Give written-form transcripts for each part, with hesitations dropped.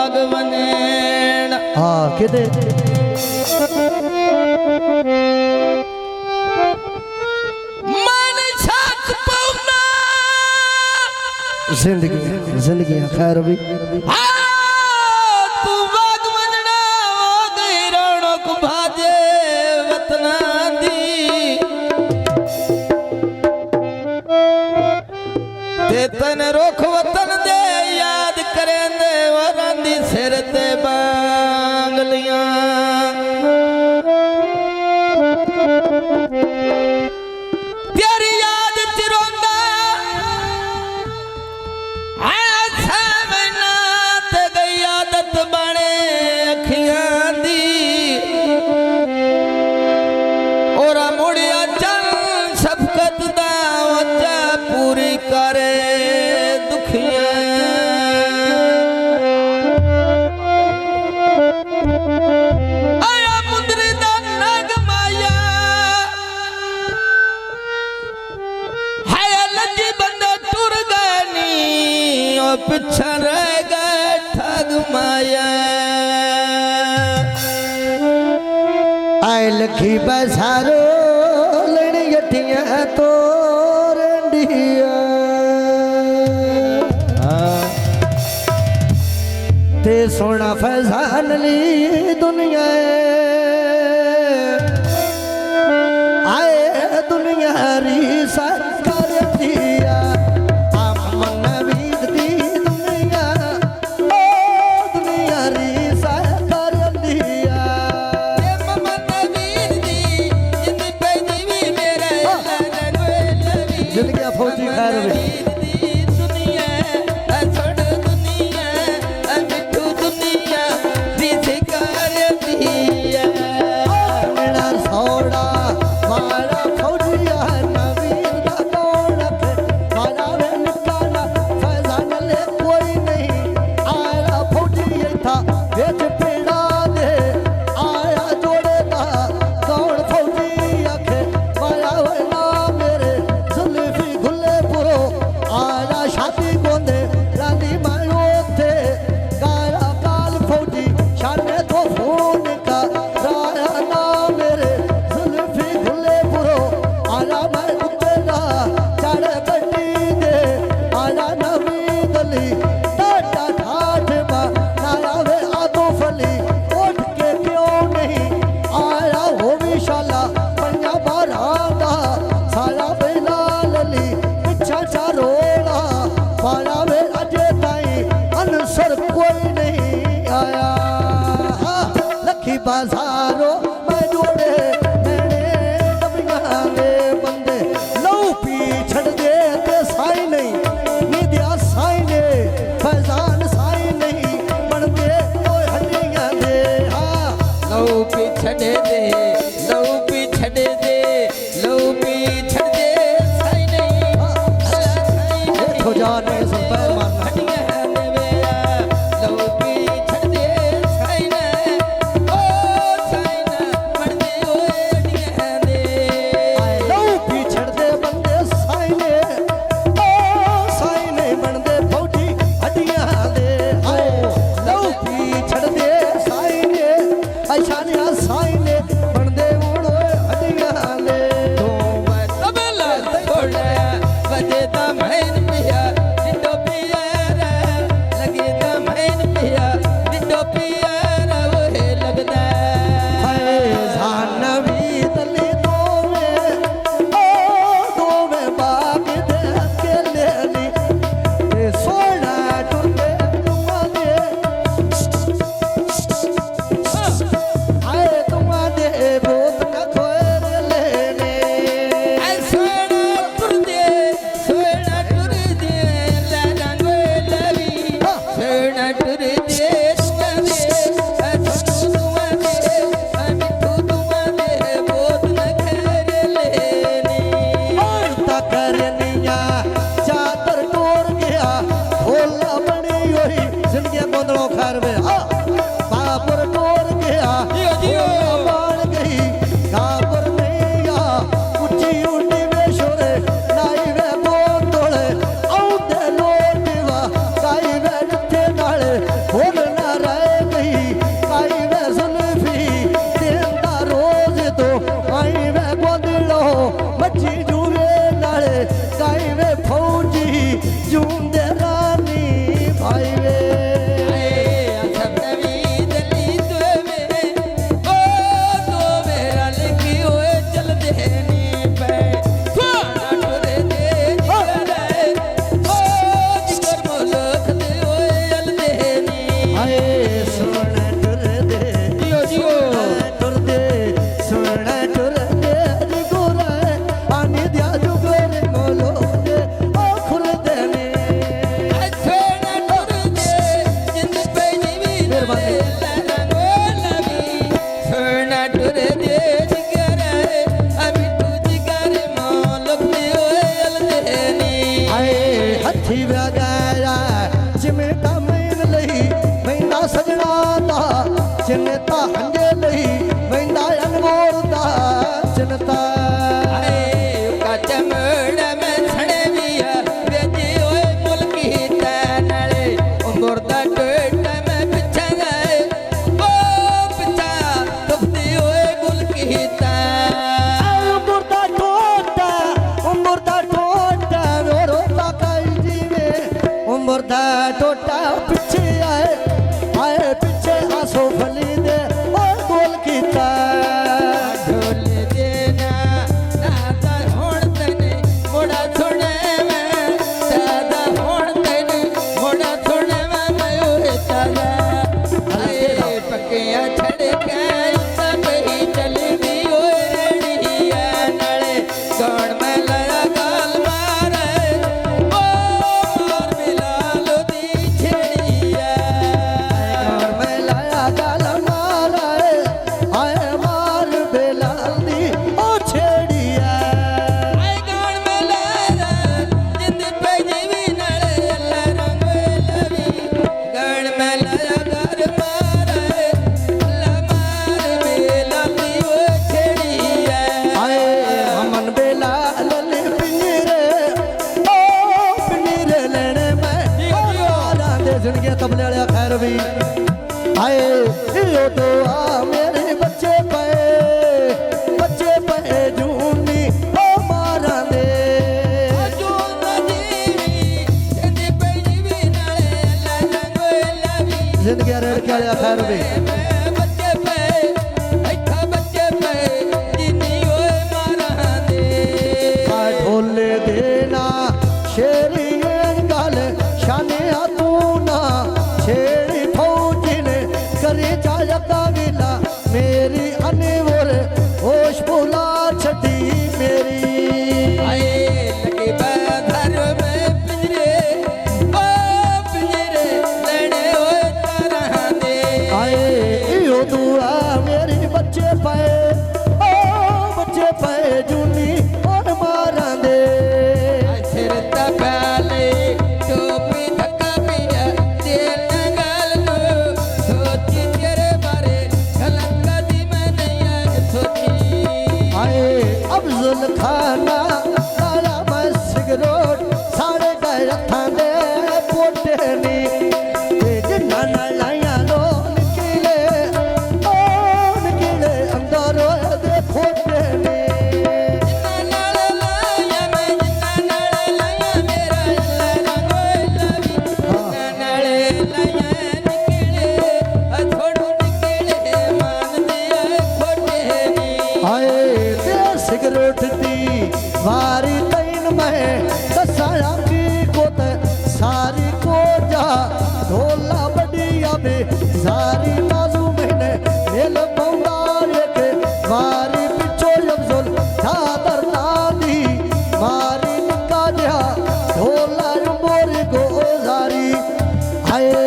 बागवनेण हाँ किदे मन छाक पौना जिंदगी जिंदगी खैर भी तू बागवनना हो गई रौनक भाजे वतना दी ते तन रोख वतन दे याद करें दे वरांदी सिर ते बांगलियां तेरी याद चिरोंदा आया छे महीना ते गई आदत बने अखियां दी और मुड़िया चल शफकत दा वजा पूरी करे दुखियां आया मुंदरी दा नग माया हाय लजी बंदा टुर गनी ओ पिछा रह गए ठग माया आए लखी बसारो लड़ी यठिया तो रंडिया ते सोना फैजान ली दुनिया आए दुनिया री सरकार दिया मन वीर दी दुनिया ओ दुनिया री सरकार दिया जिंदगी फौजी खैर भी मेरा सोड़ा मारा फौजिया नवीन का कौन रखे काला वे निकाला फैजान ले कोई नहीं आया फौजी था बेच पीड़ा दे आया जोड़ेगा कौन फौजी आखे माया वना मेरे जुल्फी खुले पुरो आया शादी गोंदे रानी मायो थे गाया काल फौजी शाने तो फोन का राया ना मेरे जुल्फी खुले पुरो आया मैं उतरा चढ़ गड्डी दे आया नवी गली टाटा ठाठ बा नाया वे आदो फली उठ के क्यों नहीं आया हो विशाला पंजा बारादा सारा बेला लली पिछा चारोड़ा पाया वे अजे ताई अनसर कोई नहीं आया लखी बाजारो मैं जोड़े मैंने डबिया दे बंदे लौ पी छड़ दे ते साई नहीं निदिया साई ने फैजान साई नहीं बनते ओए हड्डियां दे हाँ लौ पे छड़े दे लौ पे छड़े दे लौ पे छड़ दे साई नहीं ये तो जाने से पैर मारना हटिया देवे लौ पे छड़ दे साई नहीं ओ पाई वे सब नवी दली तुए मेरे ओ तो मेरा लिखी होए चल देनी पे थोड़ा टुरे दे जिगरे ओ जिगर मोलख दे होए चल देनी आए सुन टुर दे जियो जियो टुर दे सुन टुर दे जुगोरा पानी दिया जुगोरे मोलो दे ओ खुर देने थोड़ा टुर दे जिंद पे जीवी मेहरबानी। रंगो लवी थोड़ा टुर दे जिगरे अभी तू जिगर मोलख दे होए चल देनी आए हथी वगाया चिमटा मैन लही मैंदा सजना दा चिन्ता हंजे लही मैंदा अनमोल दा चिन्ता चमड़ में छड़े बिया बेजी ओए मुल्की तनाले उमरदा टोट में पिछा गए ओ पिछा तफती ओए गुलकी ता उम्रदा टोटा मेरो ताकाई जीवे उम्रदा टोटा पिछे आए पिछे आसो फली दे ओ गोल कीता ढोल देना दादा होण तने मोड़ा सुने में दादा होण तने मोड़ा सुने में मयो ताजा आए पकिया छड़ के सब ही चली दी ओए रेड़िया नाले गौड़ में लया गाल मारे ओ मार बिलाल दी छेड़िया और मैं लाया गाल मारे आए मार बेलाली ओ छेड़िया आए गौड़ में लया जिंद पे जीवी नाले अल्लाह रंग लवी गौड़ में लया गाल मारे अल्लाह मार बिलाल दी ओ छेड़िया आए हमन बेलाल ले पिंजरे ओ पिंजरे लेने में ओ यारा दे जिंदगी तबले वाले खैर भी आए यो तो आ मेरे बच्चे पे जूनी ओ मारा दे जो जीवी जिंद पे जीवी नाले अल्लाह रंग लवी जिंदगी रेड़ के वाले खैर भी बच्चे पे ऐठा बच्चे पे जिनी ओए मारा दे ढोले देना शेरी गाल शाने तू ना छेड़ी फौजी ने करे जाया काविला मेरी अनवर होश भुला छटी मेरी आए लगे बाधर में पिंजरे ओ पिंजरे लड़े ओए तारा दे आए यो दुआ मेरी बच्चे पे जूनी और मारा दे सिर तकाले टोपी धक्का पिया तेल नगाल नो सोची तेरे बारे खलंका दी मैं नहीं आज सोची आए अफजल खाना लाया मैं सिगरेट साढ़े गए हथा दे पोटे नी ते जिन्ना ना लाया लो निकले अंदर दे खोटे नी जिन्ना नाल लाया मैं जिन्ना नाल लाया मेरा अल्लाह रंगो लवी जिन्ना नाल लाया निकले थोड़ू निकले मान दिया खोटे नी आए ते सिगरेट दी वारी तैन में दसाया की कोत सारी को जा ढोला बड़िया बे सारी नाजू महीने मेल बौंदा के वारी पिछो अफजल चादर नादी मारी निका जा ढोला मोरी गोजारी आए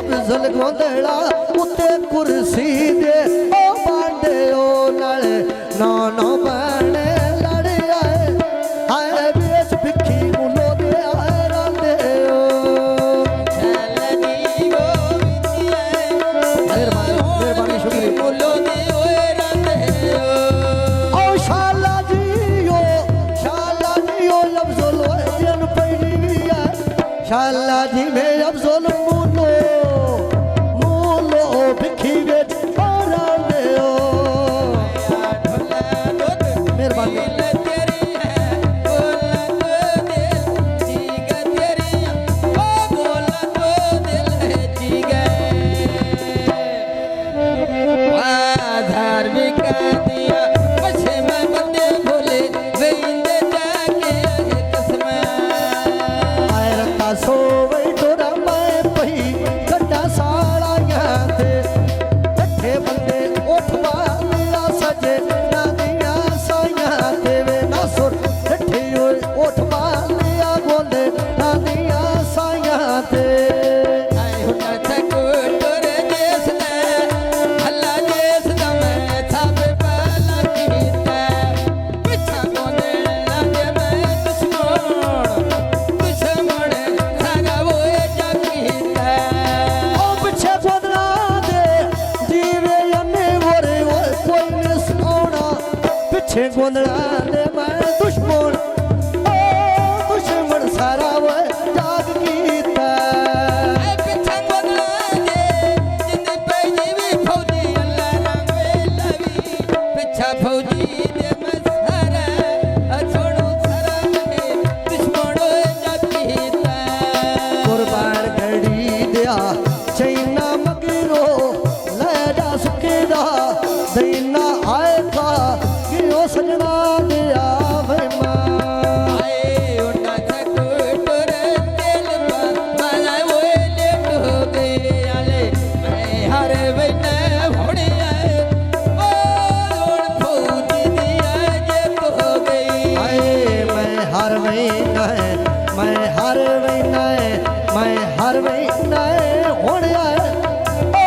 अफजल गोंदड़ा उत्ते कुर्सी दे ओ बांडे ओ नाले नो बने लड़ आए बेच भिखी मुलो दे आए रांदे ओ चलनी वो विद्या मेहरबानी शुक्रिया मुलो दे ओए रंदे ओ शाला जी ओ अफजल जन पैनी शाला जी में अफजल मुलो भिखी बेच रांदे ओ पीछे गोंदड़ा दे मैं दुश्मन ओ दुश्मन सारा वो जाग कीता पिछा गोदला दे जिंद पे जीवी फौजी अल्लाह रंग लवी पिछा फौजी दे मसारा छोड़ो सारा में दुश्मनों जातीता कुर्बान घड़ी दिया चैना मगरो ले जा सुकेदा दैना आएगा कि ओ सजना दिया वे मां आए उन्ना छकुटर तेल माला वो लेट हो गए आले मैं हर वैना होने आए ओ लोड़ फौजी दिया जे हो गई आए मैं हर महीना मैं हर महीना मैं हर महीना हुण आए ओ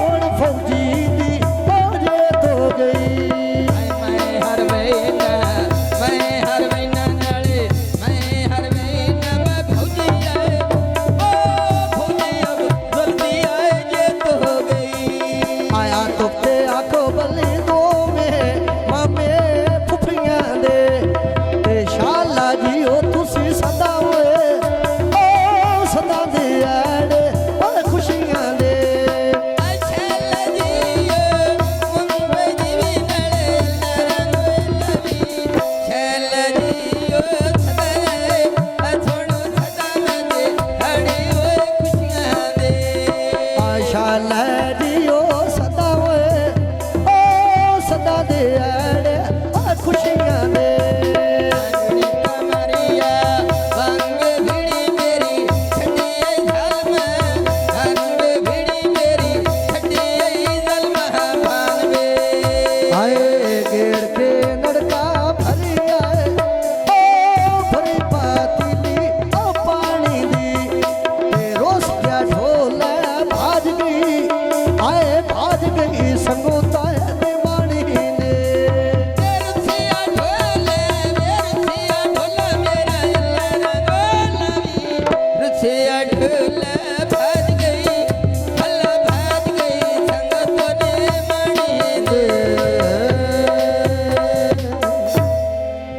हुण फौजी दी फौजे तो गई मैं हर महीना नाले मैं हर महीना में फौजी आए ओ फौजी अब जल्दी आए जे तो हो गई आया तो ते आखो बली दो में मामे फुफियां दे ते शाला जी ओ तुसी सदा होए ओ सदा दे आड़े ओ खुशियां दे अच्छा लजियो मुंबई जीवी नले रंग लवी छल जियो सदाए छोड़ो सदा में हड़ी ओए खुशियां दे शाला जी ओ सदा होए ओ सदा दे आड़े ओ खुशियां दे कमरिया रंग भिड़ी मेरी छड़ी झलम रंग भिड़ी मेरी छड़ी झलम भानवे आए गेड़ के नड़का भरी आए ओ भरी पातीली ओ पानी दी ते रोस क्या ढोला भाज गई आए भाज गई संगोता है मानी ने रुसिया ढोले मेरा अल्लाह रंग लवी रुसिया ढोले